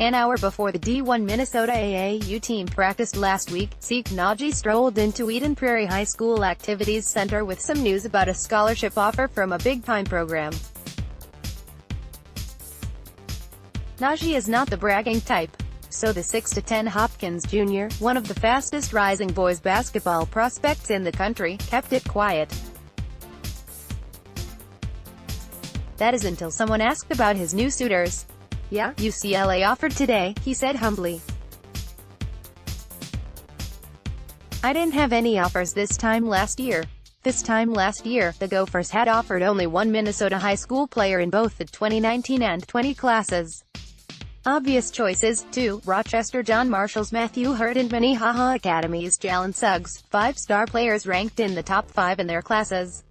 An hour before the D1 Minnesota AAU team practiced last week, Zeke Nnaji strolled into Prairie High School Activities Center with some news about a scholarship offer from a big-time program. Nnaji is not the bragging type, so the 6'10" Hopkins Jr., one of the fastest rising boys basketball prospects in the country, kept it quiet. That is until someone asked about his new suitors. "Yeah, UCLA offered today," he said humbly. "I didn't have any offers this time last year. This time last year, the Gophers had offered only one Minnesota high school player in both the 2019 and 20 classes. Obvious choices, too: Rochester John Marshall's Matthew Hurt and Minnehaha Academy's Jalen Suggs, 5-star players ranked in the top 5 in their classes.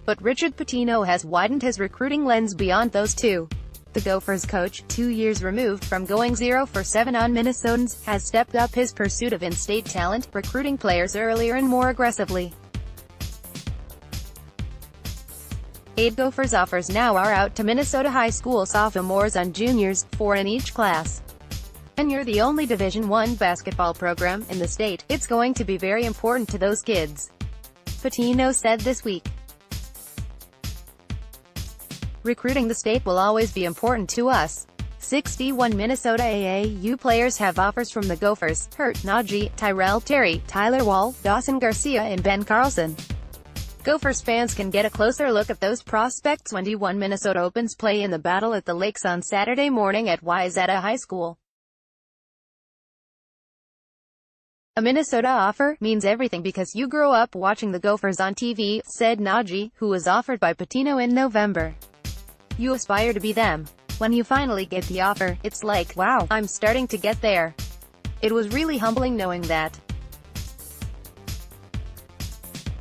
But Richard Pitino has widened his recruiting lens beyond those two. The Gophers coach, 2 years removed from going 0 for 7 on Minnesotans, has stepped up his pursuit of in-state talent, recruiting players earlier and more aggressively. 8 Gophers offers now are out to Minnesota high school sophomores and juniors, 4 in each class. And you're the only Division I basketball program in the state. It's going to be very important to those kids," Pitino said this week. "Recruiting the state will always be important to us. 6 D1 Minnesota AAU players have offers from the Gophers: Hurt, Nnaji, Tyrell Terry, Tyler Wall, Dawson Garcia and Ben Carlson. Gophers fans can get a closer look at those prospects when D1 Minnesota opens play in the Battle at the Lakes on Saturday morning at Wayzata High School. A Minnesota offer means everything because you grow up watching the Gophers on TV," said Nnaji, who was offered by Pitino in November. "You aspire to be them. When you finally get the offer, it's like, wow, I'm starting to get there. It was really humbling knowing that.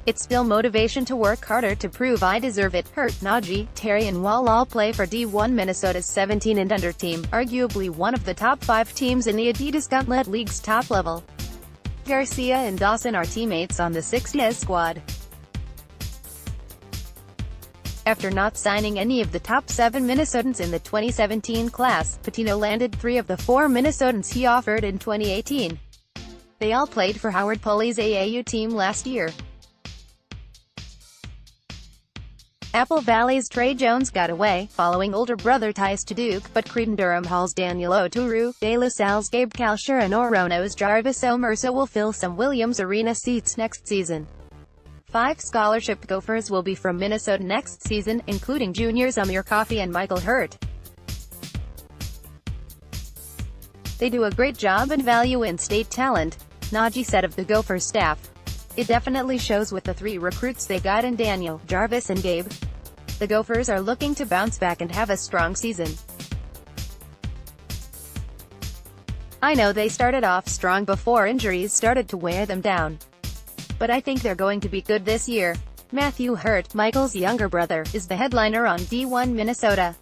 It's still motivation to work harder to prove I deserve it." Hurt, Nnaji, Terry and Wall all play for D1 Minnesota's 17 and under team, arguably one of the top 5 teams in the Adidas Gauntlet League's top level. Garcia and Dawson are teammates on the 6's squad. After not signing any of the top 7 Minnesotans in the 2017 class, Pitino landed 3 of the 4 Minnesotans he offered in 2018. They all played for Howard Pulley's AAU team last year. Apple Valley's Trey Jones got away, following older brother ties to Duke, but Cretin-Durham Hall's Daniel Oturu, De La Salle's Gabe Kalsher and Orono's Jarvis Omersa will fill some Williams Arena seats next season. 5 scholarship Gophers will be from Minnesota next season, including juniors Amir Coffey and Michael Hurt. "They do a great job and value in-state talent," Nnaji said of the Gophers staff. "It definitely shows with the 3 recruits they got in Daniel, Jarvis and Gabe. The Gophers are looking to bounce back and have a strong season. I know they started off strong before injuries started to wear them down. But I think they're going to be good this year." Matthew Hurt, Michael's younger brother, is the headliner on D1 Minnesota.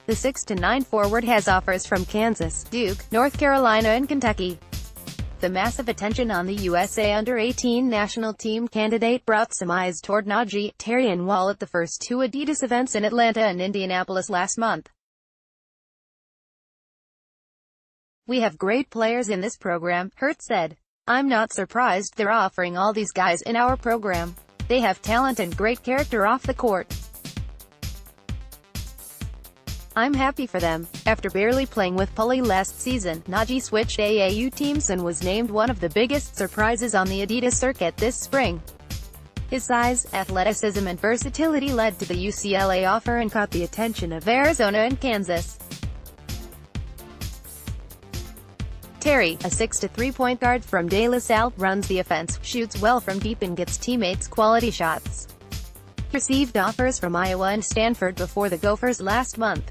The 6'9" forward has offers from Kansas, Duke, North Carolina and Kentucky. The massive attention on the USA Under-18 national team candidate brought some eyes toward Nnaji, Terry and Wall at the first 2 Adidas events in Atlanta and Indianapolis last month. "We have great players in this program," Hurt said. "I'm not surprised they're offering all these guys in our program. They have talent and great character off the court. I'm happy for them." After barely playing with Pulley last season, Nnaji switched AAU teams and was named one of the biggest surprises on the Adidas circuit this spring. His size, athleticism and versatility led to the UCLA offer and caught the attention of Arizona and Kansas. Terry, a 6'3" point guard from De La Salle, runs the offense, shoots well from deep and gets teammates quality shots. He received offers from Iowa and Stanford before the Gophers last month.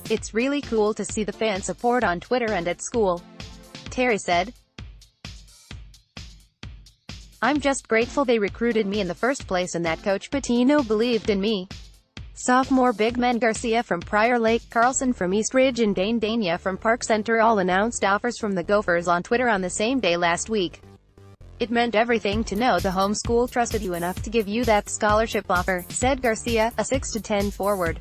"It's really cool to see the fan support on Twitter and at school," Terry said. "I'm just grateful they recruited me in the first place and that Coach Pitino believed in me." Sophomore big men Garcia from Prior Lake, Carlson from East Ridge and Dane Dania from Park Center all announced offers from the Gophers on Twitter on the same day last week. "It meant everything to know the home school trusted you enough to give you that scholarship offer," said Garcia, a 6'10" forward.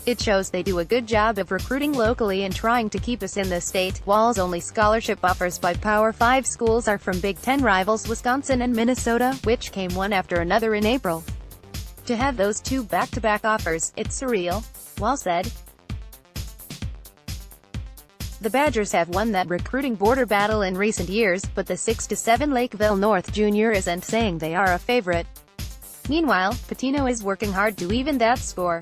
"It shows they do a good job of recruiting locally and trying to keep us in the state." Wall's only scholarship offers by Power 5 schools are from Big Ten rivals Wisconsin and Minnesota, which came one after another in April. "To have those two back-to-back offers, it's surreal," Wall said. "The Badgers have won that recruiting border battle in recent years, but the 6-7 Lakeville North Junior isn't saying they are a favorite. Meanwhile, Pitino is working hard to even that score."